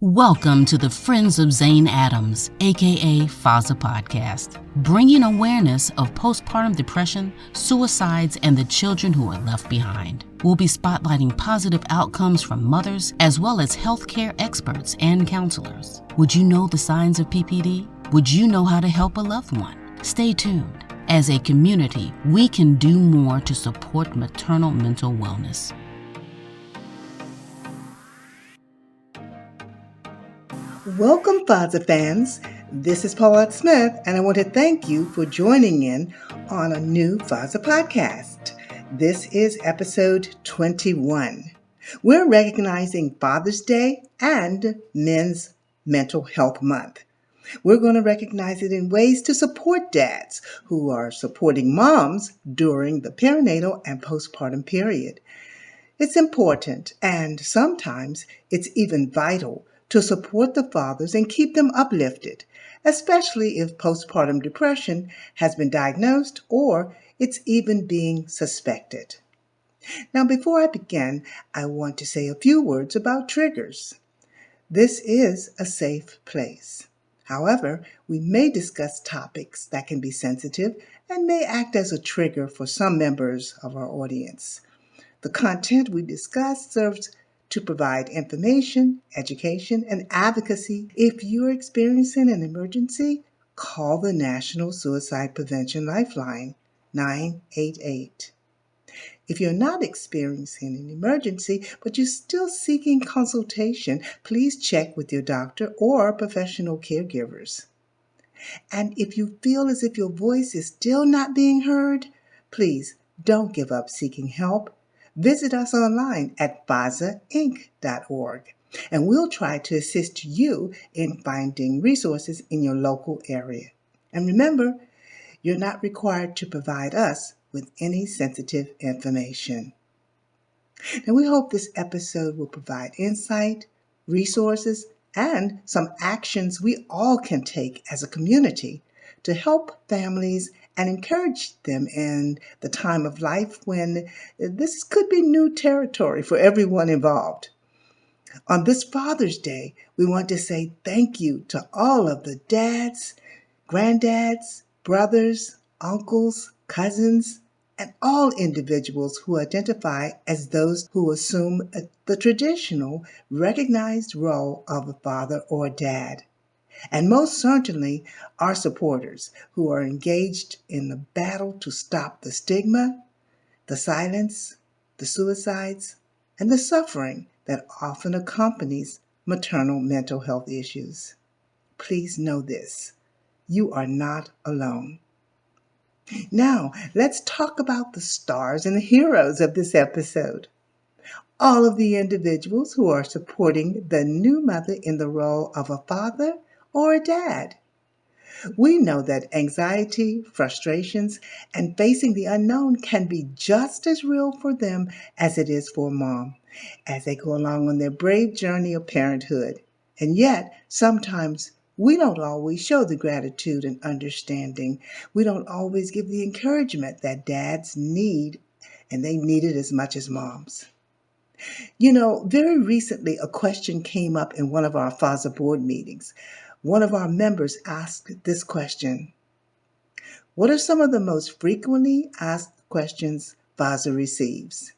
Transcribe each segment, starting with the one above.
Welcome to the Friends of Zayne Adams, aka FOZA podcast, bringing awareness of postpartum depression, suicides, and the children who are left behind. We'll be spotlighting positive outcomes from mothers as well as healthcare experts and counselors. Would you know the signs of PPD? Would you know how to help a loved one? Stay tuned. As a community, we can do more to support maternal mental wellness. Welcome, FOZA fans. This is Paulette Smith, and I want to thank you for joining in on a new FOZA podcast. This is episode 21. We're recognizing Father's Day and Men's Mental Health Month. We're going to recognize it in ways to support dads who are supporting moms during the perinatal and postpartum period. It's important, and sometimes it's even vital, to support the fathers and keep them uplifted, especially if postpartum depression has been diagnosed or it's even being suspected. Now, before I begin, I want to say a few words about triggers. This is a safe place. However, we may discuss topics that can be sensitive and may act as a trigger for some members of our audience. The content we discuss serves to provide information, education, and advocacy. If you're experiencing an emergency, call the National Suicide Prevention Lifeline, 988. If you're not experiencing an emergency, but you're still seeking consultation, please check with your doctor or professional caregivers. And if you feel as if your voice is still not being heard, please don't give up seeking help. Visit us online at FOZAinc.org, and we'll try to assist you in finding resources in your local area. And remember, you're not required to provide us with any sensitive information. Now, we hope this episode will provide insight, resources, and some actions we all can take as a community to help families and encourage them in the time of life when this could be new territory for everyone involved. On this Father's Day, we want to say thank you to all of the dads, granddads, brothers, uncles, cousins, and all individuals who identify as those who assume the traditional, recognized role of a father or dad. And most certainly our supporters who are engaged in the battle to stop the stigma, the silence, the suicides, and the suffering that often accompanies maternal mental health issues. Please know this: you are not alone. Now, let's talk about the stars and the heroes of this episode. All of the individuals who are supporting the new mother in the role of a father or a dad. We know that anxiety, frustrations, and facing the unknown can be just as real for them as it is for mom as they go along on their brave journey of parenthood. And yet, sometimes we don't always show the gratitude and understanding. We don't always give the encouragement that dads need, and they need it as much as moms. You know, very recently a question came up in one of our FOZA board meetings. One of our members asked this question: what are some of the most frequently asked questions FOZA receives?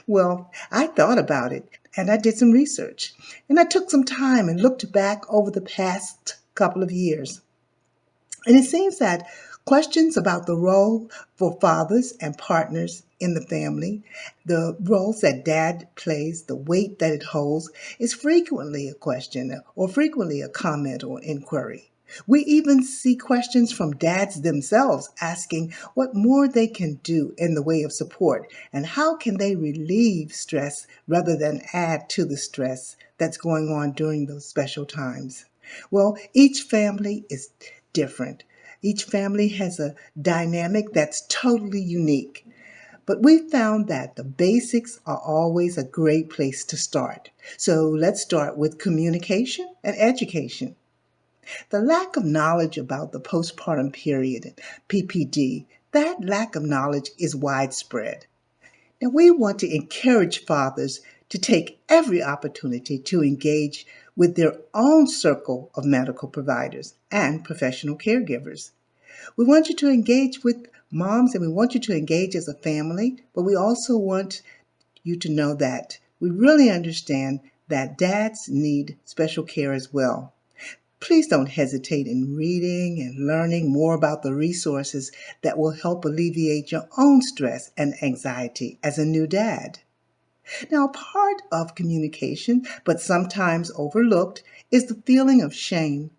Well, I thought about it and I did some research, and I took some time and looked back over the past couple of years. And it seems that questions about the role for fathers and partners in the family, the roles that dad plays, the weight that it holds, is frequently a question or frequently a comment or inquiry. We even see questions from dads themselves asking what more they can do in the way of support and how can they relieve stress rather than add to the stress that's going on during those special times. Well, each family is different. Each family has a dynamic that's totally unique. But we found that the basics are always a great place to start. So let's start with communication and education. The lack of knowledge about the postpartum period, PPD, that lack of knowledge is widespread. Now, we want to encourage fathers to take every opportunity to engage with their own circle of medical providers and professional caregivers. We want you to engage with moms and we want you to engage as a family, but we also want you to know that we really understand that dads need special care as well. Please don't hesitate in reading and learning more about the resources that will help alleviate your own stress and anxiety as a new dad. Now, part of communication, but sometimes overlooked, is the feeling of shame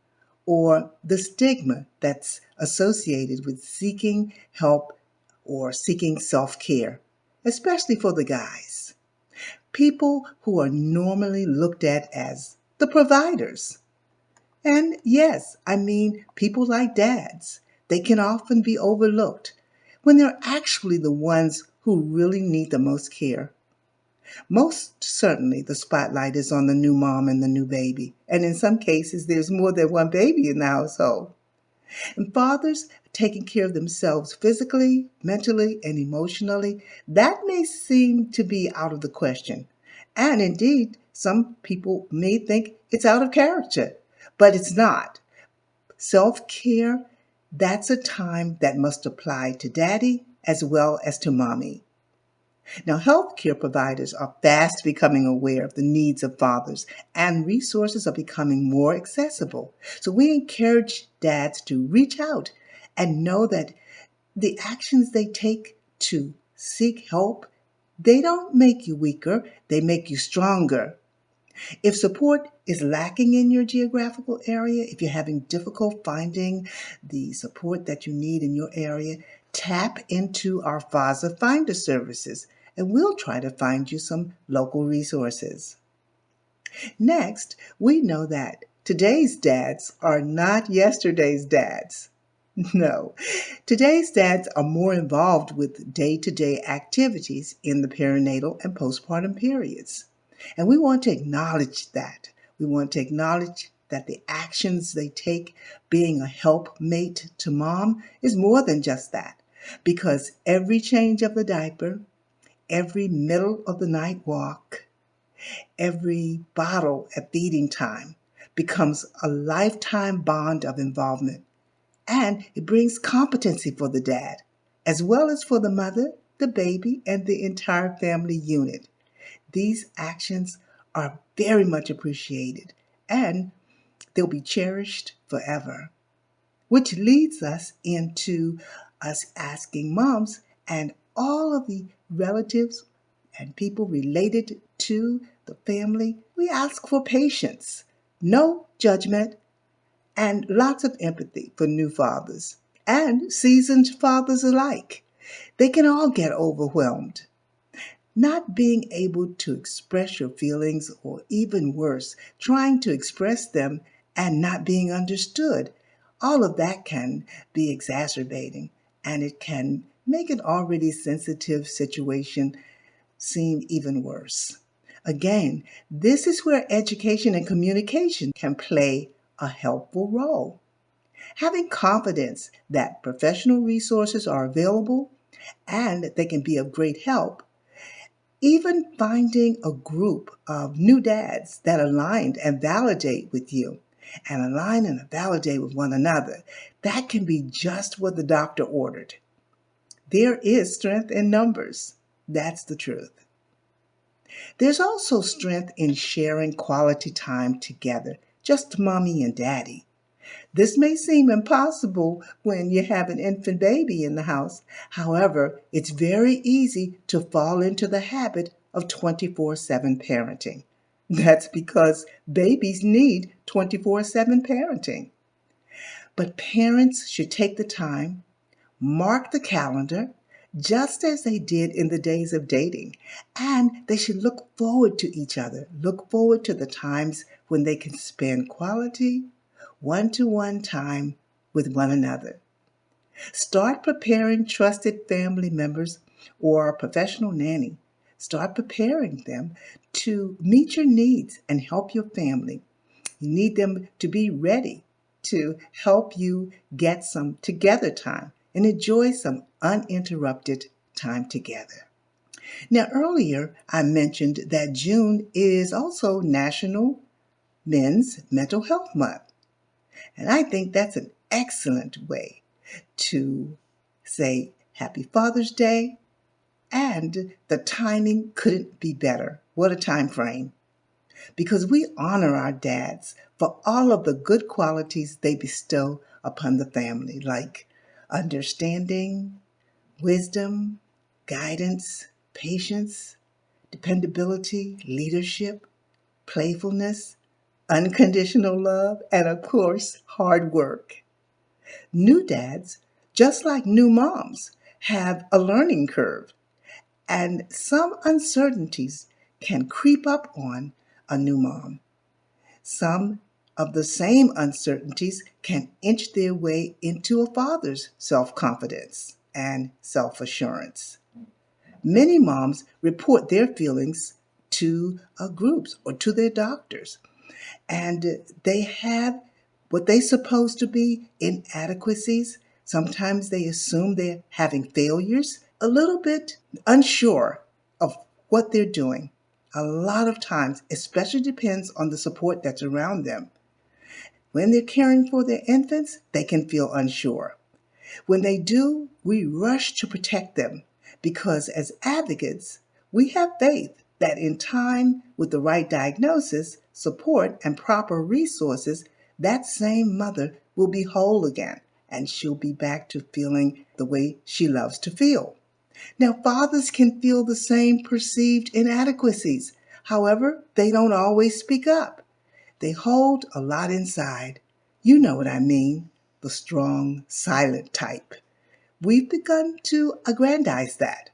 or the stigma that's associated with seeking help or seeking self-care, especially for the guys. People who are normally looked at as the providers. And yes, I mean people like dads. They can often be overlooked when they're actually the ones who really need the most care. Most certainly, the spotlight is on the new mom and the new baby. And in some cases, there's more than one baby in the household. And fathers taking care of themselves physically, mentally, and emotionally, that may seem to be out of the question. And indeed, some people may think it's out of character, but it's not. Self-care, that's a time that must apply to daddy as well as to mommy. Now, healthcare providers are fast becoming aware of the needs of fathers, and resources are becoming more accessible. So we encourage dads to reach out and know that the actions they take to seek help, they don't make you weaker, they make you stronger. If support is lacking in your geographical area, if you're having difficult finding the support that you need in your area, tap into our FOZA Finder services, and we'll try to find you some local resources. Next, we know that today's dads are not yesterday's dads. No, today's dads are more involved with day-to-day activities in the perinatal and postpartum periods. And we want to acknowledge that. We want to acknowledge that the actions they take being a helpmate to mom is more than just that. Because every change of the diaper, every middle of the night walk, every bottle at feeding time becomes a lifetime bond of involvement. And it brings competency for the dad, as well as for the mother, the baby, and the entire family unit. These actions are very much appreciated and they'll be cherished forever. Which leads us into us asking moms and all of the relatives and people related to the family, we ask for patience, no judgment, and lots of empathy for new fathers and seasoned fathers alike. They can all get overwhelmed. Not being able to express your feelings, or even worse, trying to express them and not being understood, all of that can be exacerbating, and it can make an already sensitive situation seem even worse. Again, this is where education and communication can play a helpful role. Having confidence that professional resources are available and they can be of great help. Even finding a group of new dads that align and validate with you and align and validate with one another, that can be just what the doctor ordered. There is strength in numbers. That's the truth. There's also strength in sharing quality time together, just mommy and daddy. This may seem impossible when you have an infant baby in the house. However, it's very easy to fall into the habit of 24/7 parenting. That's because babies need 24/7 parenting. But parents should take the time, mark the calendar, just as they did in the days of dating. And they should look forward to each other, look forward to the times when they can spend quality, one-to-one time with one another. Start preparing trusted family members or a professional nanny. Start preparing them to meet your needs and help your family. You need them to be ready to help you get some together time and enjoy some uninterrupted time together. Now, earlier I mentioned that June is also National Men's Mental Health Month. And I think that's an excellent way to say Happy Father's Day, and the timing couldn't be better. What a time frame. Because we honor our dads for all of the good qualities they bestow upon the family, like understanding, wisdom, guidance, patience, dependability, leadership, playfulness, unconditional love, and of course, hard work. New dads, just like new moms, have a learning curve, and some uncertainties can creep up on a new mom. Some of the same uncertainties can inch their way into a father's self-confidence and self-assurance. Many moms report their feelings to groups or to their doctors, and they have what they supposed to be inadequacies. Sometimes they assume they're having failures, a little bit unsure of what they're doing. A lot of times, especially depends on the support that's around them. When they're caring for their infants, they can feel unsure. When they do, we rush to protect them because as advocates, we have faith that in time, with the right diagnosis, support, and proper resources, that same mother will be whole again and she'll be back to feeling the way she loves to feel. Now, fathers can feel the same perceived inadequacies. However, they don't always speak up. They hold a lot inside. You know what I mean, the strong, silent type. We've begun to aggrandize that.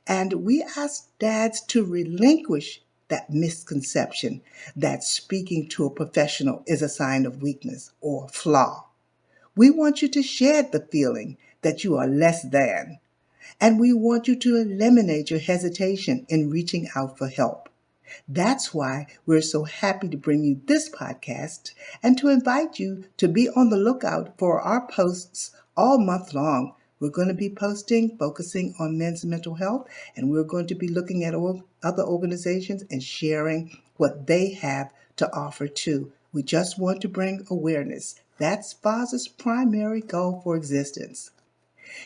And we ask dads to relinquish that misconception that speaking to a professional is a sign of weakness or flaw. We want you to shed the feeling that you are less than, and we want you to eliminate your hesitation in reaching out for help. That's why we're so happy to bring you this podcast and to invite you to be on the lookout for our posts all month long. We're going to be posting, focusing on men's mental health, and we're going to be looking at all other organizations and sharing what they have to offer too. We just want to bring awareness. That's FOZA's primary goal for existence.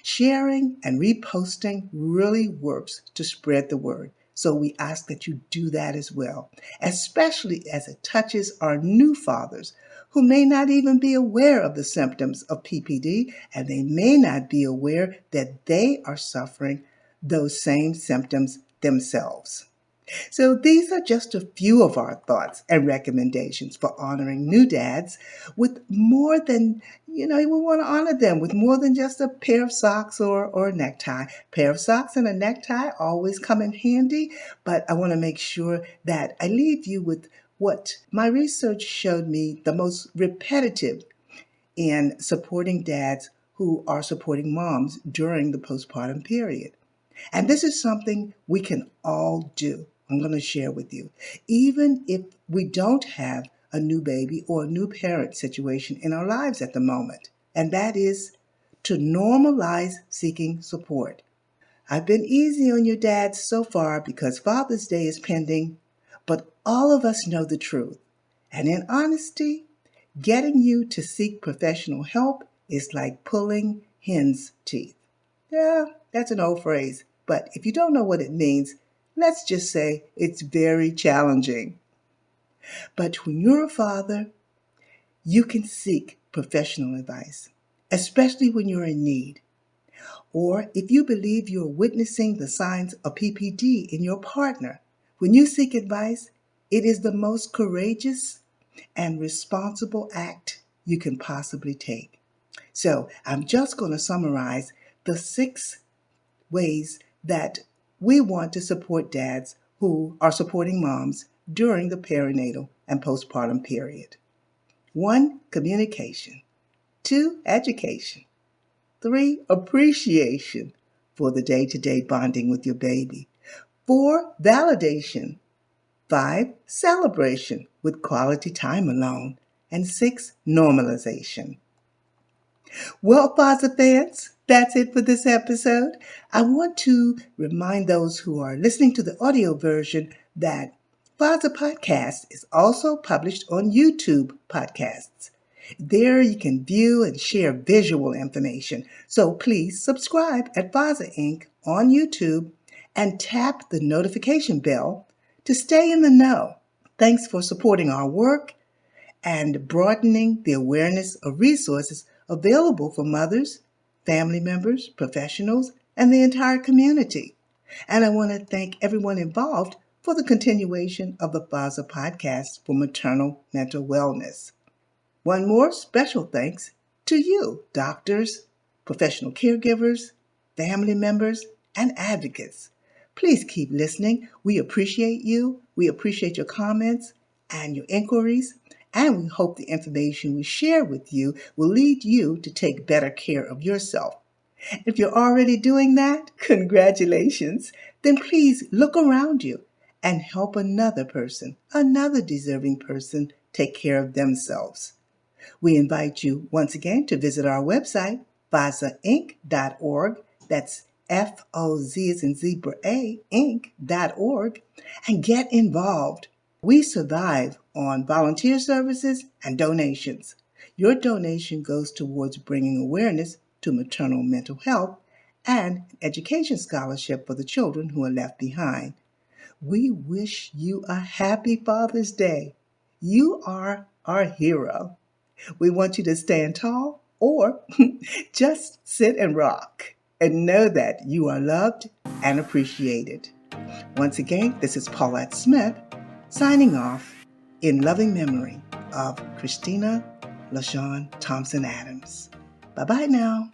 Sharing and reposting really works to spread the word. So we ask that you do that as well, especially as it touches our new fathers who may not even be aware of the symptoms of PPD, and they may not be aware that they are suffering those same symptoms themselves. So these are just a few of our thoughts and recommendations for honoring new dads with more than, we want to honor them with more than just a pair of socks or a necktie. A pair of socks and a necktie always come in handy, but I want to make sure that I leave you with what my research showed me the most repetitive in supporting dads who are supporting moms during the postpartum period. And this is something we can all do. I'm going to share with you. Even if we don't have a new baby or a new parent situation in our lives at the moment, and that is to normalize seeking support. I've been easy on your dads so far because Father's Day is pending, but all of us know the truth. And in honesty, getting you to seek professional help is like pulling hen's teeth. Yeah, that's an old phrase, but if you don't know what it means, let's just say it's very challenging. But when you're a father, you can seek professional advice, especially when you're in need. Or if you believe you're witnessing the signs of PPD in your partner, when you seek advice, it is the most courageous and responsible act you can possibly take. So I'm just going to summarize the 6 ways that we want to support dads who are supporting moms during the perinatal and postpartum period. 1, communication. 2, education. 3, appreciation for the day-to-day bonding with your baby. 4, validation. 5, celebration with quality time alone. And 6, normalization. Well, FOZA fans, that's it for this episode. I want to remind those who are listening to the audio version that FOZA Podcast is also published on YouTube Podcasts. There you can view and share visual information, so please subscribe at FOZA Inc. on YouTube and tap the notification bell to stay in the know. Thanks for supporting our work and broadening the awareness of resources available for mothers, family members, professionals, and the entire community. And I want to thank everyone involved for the continuation of the FOZA podcast for maternal mental wellness. One more special thanks to you, doctors, professional caregivers, family members, and advocates. Please keep listening. We appreciate you. We appreciate your comments and your inquiries, and we hope the information we share with you will lead you to take better care of yourself. If you're already doing that, congratulations. Then please look around you and help another person, another deserving person, take care of themselves. We invite you once again to visit our website, FOZAinc.org. That's FOZ as in zebra A, Inc.org, and get involved. We survive on volunteer services and donations. Your donation goes towards bringing awareness to maternal mental health and an education scholarship for the children who are left behind. We wish you a happy Father's Day. You are our hero. We want you to stand tall or just sit and rock and know that you are loved and appreciated. Once again, this is Paulette Smith signing off in loving memory of Christina LaShawn Thompson-Adams. Bye-bye now.